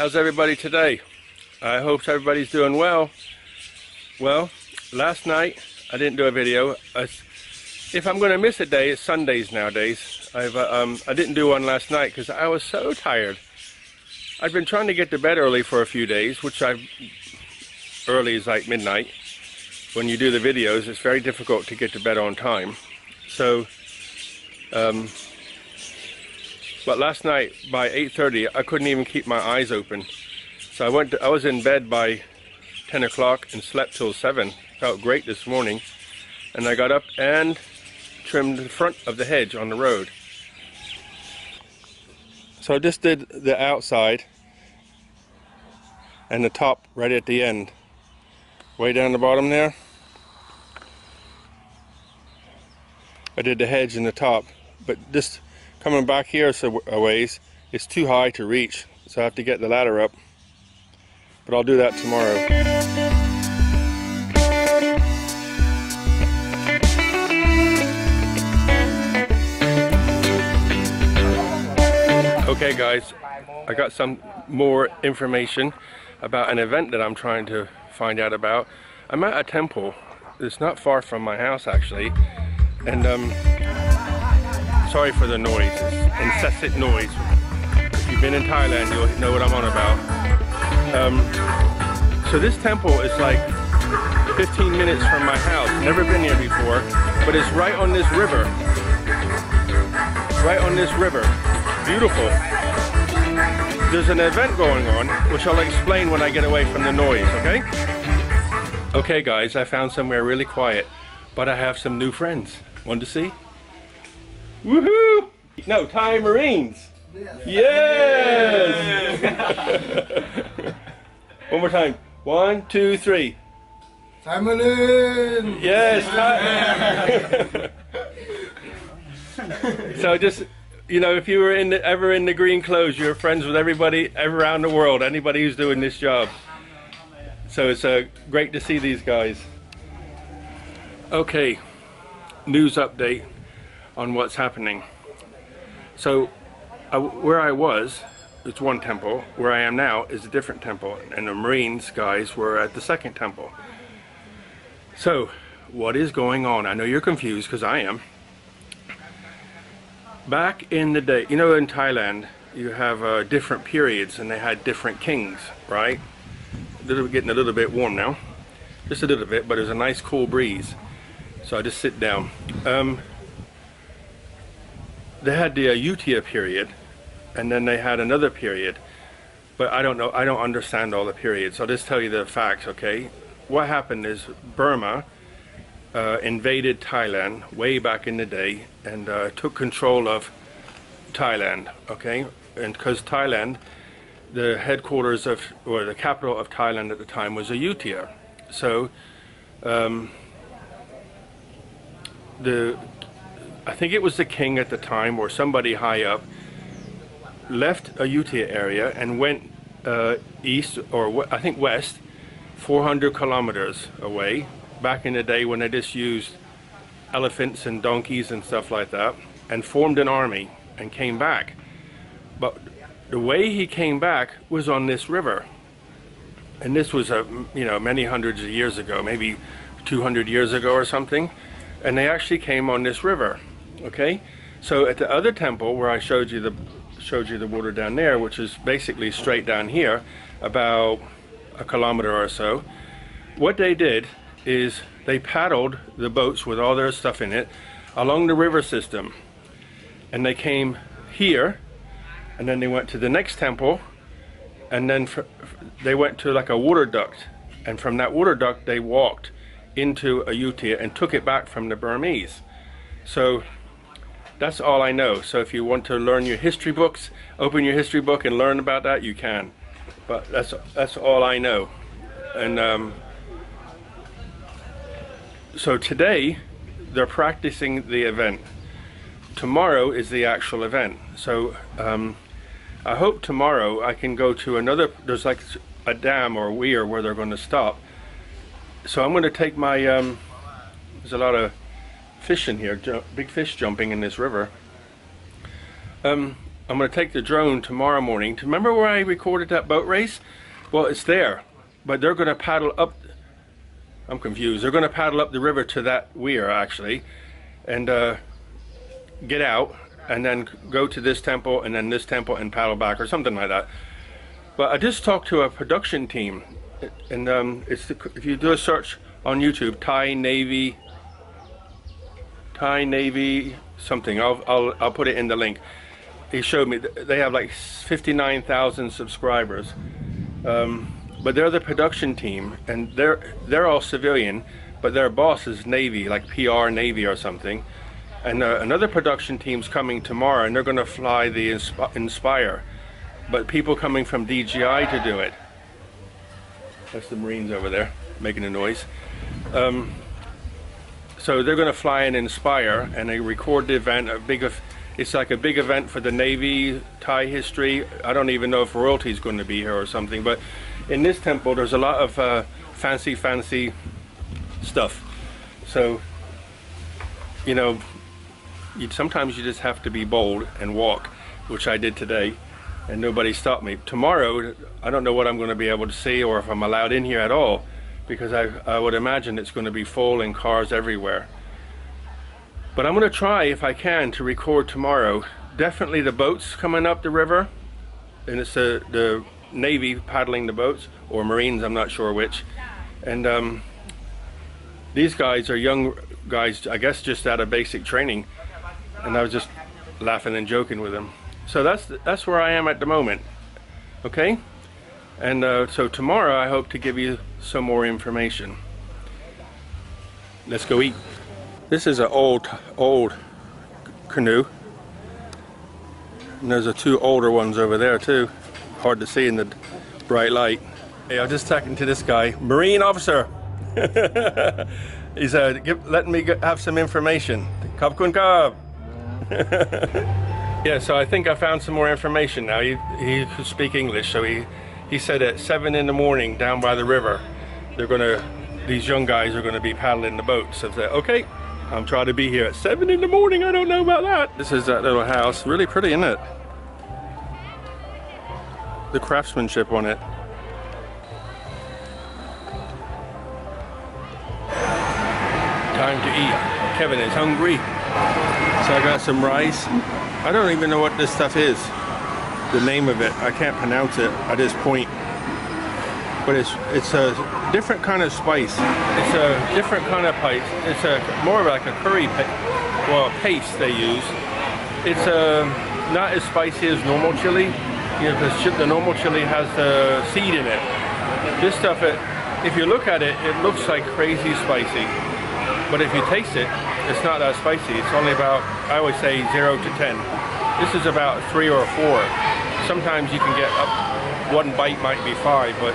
How's everybody today? I hope everybody's doing well. Well, last night I didn't do a video. If I'm going to miss a day, it's Sundays nowadays. I didn't do one last night because I was so tired. I've been trying to get to bed early for a few days, early is like midnight. When you do the videos, it's very difficult to get to bed on time. So, but last night by 8:30, I couldn't even keep my eyes open. So I was in bed by 10 o'clock and slept till 7. Felt great this morning. And I got up and trimmed the front of the hedge on the road. So I just did the outside and the top right at the end. Way down the bottom there. I did the hedge and the top, but just coming back here a ways, it's too high to reach, so I have to get the ladder up. But I'll do that tomorrow. Okay guys, I got some more information about an event that I'm trying to find out about. I'm at a temple. It's not far from my house actually, and sorry for the noise. It's incessant noise. If you've been in Thailand, you'll know what I'm on about. So this temple is like 15 minutes from my house. Never been here before, but it's right on this river. Right on this river. Beautiful. There's an event going on, which I'll explain when I get away from the noise, okay? Okay guys, I found somewhere really quiet, but I have some new friends. Want to see? Woohoo! No, Thai Marines! Yes! One more time. 1, 2, 3. Thai Marines! Yes! So just, you know, if you were ever in the green clothes, you're friends with everybody around the world, anybody who's doing this job. So it's great to see these guys. Okay, news update on what's happening. So where I was, it's one temple. Where I am now is a different temple, and the Marines guys were at the second temple. So what is going on? I know you're confused because I am. Back in the day, you know, in Thailand you have different periods and they had different kings, right? Getting a little bit warm now, just a little bit, but there's a nice cool breeze, so I just sit down. They had the Ayutthaya period, and then they had another period, but I don't know, I don't understand all the periods, so I'll just tell you the facts, okay? What happened is Burma invaded Thailand way back in the day and took control of Thailand, okay? And because Thailand, the headquarters of, or the capital of Thailand at the time was Ayutthaya. So I think it was the king at the time or somebody high up left Ayutthaya area and went east, or I think west, 400 kilometers away, back in the day when they just used elephants and donkeys and stuff like that, and formed an army and came back. But the way he came back was on this river, and this was you know, many hundreds of years ago, maybe 200 years ago or something, and they actually came on this river. Okay, so at the other temple where I showed you the water down there, which is basically straight down here, about a kilometer or so, what they did is they paddled the boats with all their stuff in it along the river system, and they came here, and then they went to the next temple, and then they went to like a water duct, and from that water duct they walked into Ayutthaya and took it back from the Burmese. So that's all I know. So if you want to learn your history books, open your history book and learn about that, you can. But that's all I know. And so today they're practicing the event. Tomorrow is the actual event. So I hope tomorrow I can go to another, there's like a dam or a weir where they're going to stop. So I'm going to take my, there's a lot of fish in here, big fish jumping in this river. I'm going to take the drone tomorrow morning. Remember where I recorded that boat race? Well, it's there, but they're going to paddle up. I'm confused. They're going to paddle up the river to that weir, actually, and get out, and then go to this temple, and then this temple, and paddle back, or something like that. But I just talked to a production team, and if you do a search on YouTube, Thai Navy something, I'll put it in the link. He showed me they have like 59,000 subscribers, but they're the production team, and they're all civilian, but their boss is Navy, like PR Navy or something. And another production team's coming tomorrow, and they're going to fly the Inspire, but people coming from DJI to do it. That's the Marines over there making a noise. So they're going to fly an Inspire, and they record the event. It's like a big event for the Navy, Thai history. I don't even know if royalty is going to be here or something, but in this temple there's a lot of fancy stuff. So, you know, sometimes you just have to be bold and walk, which I did today, and nobody stopped me. Tomorrow, I don't know what I'm going to be able to see, or if I'm allowed in here at all, because I would imagine it's going to be full and cars everywhere. But I'm going to try, if I can, to record tomorrow. Definitely the boats coming up the river, and it's the Navy paddling the boats, or Marines, I'm not sure which. And these guys are young guys, I guess just out of basic training, and I was just laughing and joking with them. So that's where I am at the moment, okay? And so tomorrow I hope to give you some more information. Let's go eat. This is an old canoe, and there's two older ones over there too. Hard to see in the bright light. Hey, I was just talking to this guy, Marine officer. He's letting me have some information. Khab kun khab. Yeah, so I think I found some more information now. He could speak English, so he said at 7 in the morning down by the river, these young guys are gonna be paddling the boat. So I said, okay, I'm trying to be here at 7 in the morning. I don't know about that. This is that little house. Really pretty, isn't it? The craftsmanship on it. Time to eat. Kevin is hungry. So I got some rice. I don't even know what this stuff is. The name of it, I can't pronounce it. I just point. But it's a different kind of spice. It's a different kind of spice. It's more like a curry paste they use. It's not as spicy as normal chili. You know, because the normal chili has the seed in it. This stuff, if you look at it, it looks like crazy spicy. But if you taste it, it's not that spicy. It's only about, I always say 0 to 10. This is about 3 or 4. Sometimes you can get up, one bite might be 5, but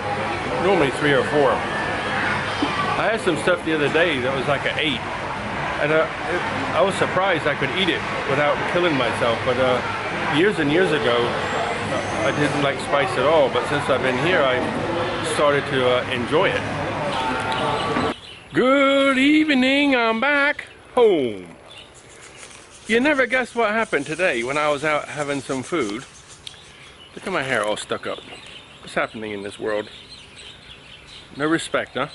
normally 3 or 4. I had some stuff the other day that was like an 8. And I was surprised I could eat it without killing myself. But years and years ago, I didn't like spice at all. But since I've been here, I started to enjoy it. Good evening, I'm back home. You never guess what happened today when I was out having some food. Look at my hair all stuck up. What's happening in this world? No respect, huh?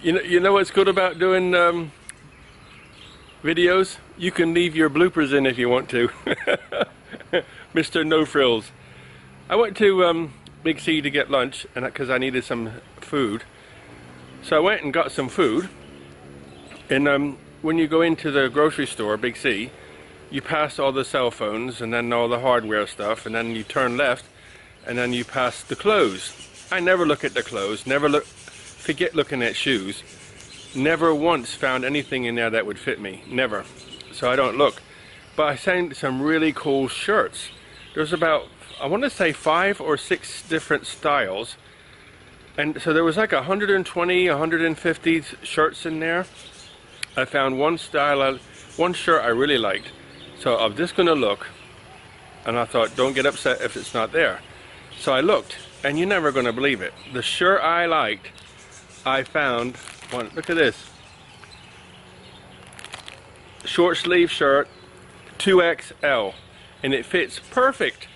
You know what's good about doing videos? You can leave your bloopers in if you want to. Mr. No Frills. I went to Big C to get lunch, and because I needed some food. So I went and got some food. And when you go into the grocery store, Big C, you pass all the cell phones and then all the hardware stuff, and then you turn left, and then you pass the clothes. I never look at the clothes, forget looking at shoes. Never once found anything in there that would fit me, never. So I don't look. But I found some really cool shirts. There's about, I want to say 5 or 6 different styles. And so there was like 120, 150 shirts in there. I found one style, one shirt I really liked. So I'm just gonna look, and I thought, don't get upset if it's not there. So I looked, and you're never gonna believe it. The shirt I liked, I found one. Look at this. Short sleeve shirt, 2XL, and it fits perfect.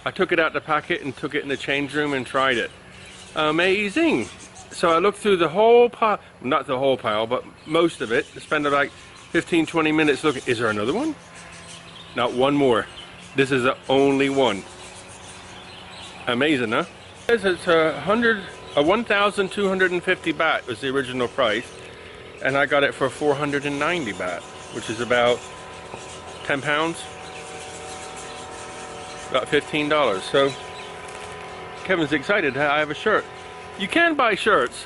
I took it out the packet and took it in the change room and tried it. Amazing. So I looked through the whole pile, not the whole pile, but most of it. Spent like 15-20 minutes looking. Is there another one? Not one more. This is the only one. Amazing, huh? It's 1,250 baht was the original price, and I got it for 490 baht, which is about 10 pounds, about $15. So Kevin's excited. I have a shirt. You can buy shirts,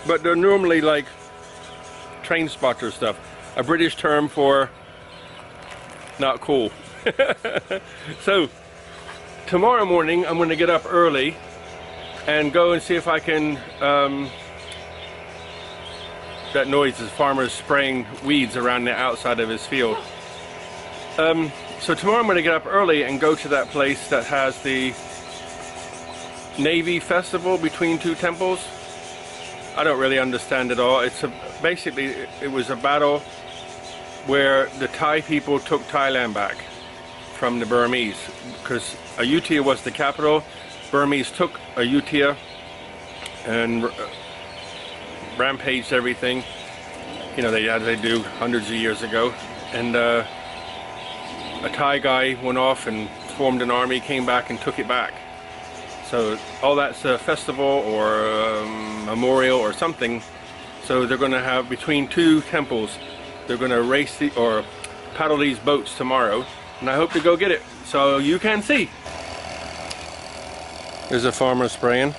but they're normally like train spotter stuff, a British term for not cool. So tomorrow morning I'm going to get up early and go and see if I can, that noise is farmers spraying weeds around the outside of his field. So tomorrow I'm going to get up early and go to that place that has the Navy Festival between two temples. I don't really understand it all. It's basically it was a battle where the Thai people took Thailand back from the Burmese, because Ayutthaya was the capital. Burmese took Ayutthaya and rampaged everything. You know, they do hundreds of years ago. And a Thai guy went off and formed an army, came back and took it back. So all that's a festival or a memorial or something. So they're going to have between two temples. They're going to race or paddle these boats tomorrow, and I hope to go get it so you can see. There's a farmer spraying.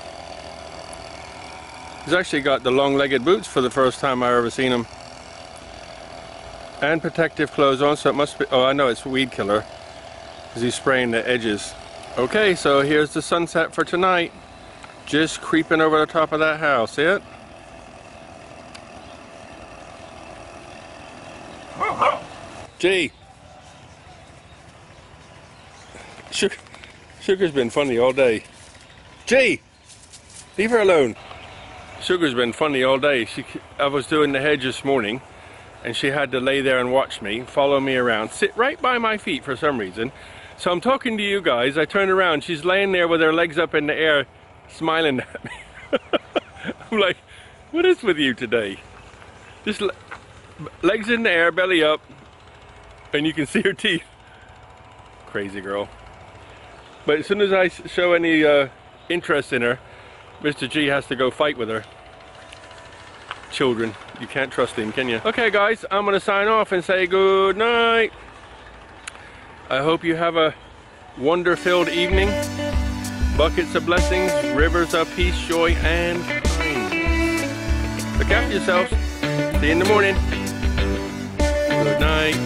He's actually got the long-legged boots for the first time I've ever seen him, and protective clothes on, so it must be, oh I know it's weed killer because he's spraying the edges. Okay, so here's the sunset for tonight, just creeping over the top of that house. See it? Gee, Sugar's been funny all day. Gee, leave her alone. Sugar's been funny all day. I was doing the hedge this morning, and she had to lay there and watch me, follow me around, sit right by my feet for some reason. So I'm talking to you guys, I turn around, she's laying there with her legs up in the air, smiling at me. I'm like, what is with you today? Just legs in the air, belly up, and you can see her teeth. Crazy girl. But as soon as I show any interest in her, Mr. G has to go fight with her. Children, you can't trust him, can you? Okay guys, I'm gonna sign off and say good night. I hope you have a wonder-filled evening. Buckets of blessings, rivers of peace, joy, and kindness. Look after yourselves. See you in the morning. Good night.